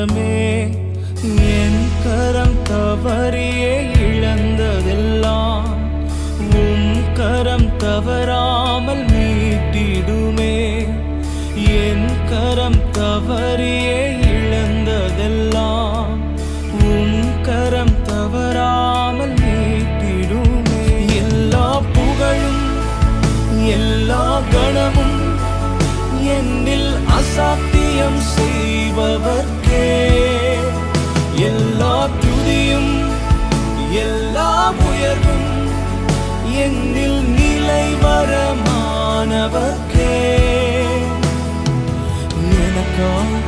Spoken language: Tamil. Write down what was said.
நேரமே என் கரம் தவறியே இழந்ததெல்லாம் உம் கரம் தவறாமல் மீட்டிடுமே. என் கரம் தவறியே இழந்ததெல்லாம் உம் கரம் தவறாமல் மீட்டிடுமே. எல்லா புகழும் எல்லா கணமும் என்னில் அசாத்தியம் செய்பவர்க்கே. எல்லா துதியும் எல்லா உயர்வும் என்னில் நிலைவரமானவர்க்கே. எனக்காக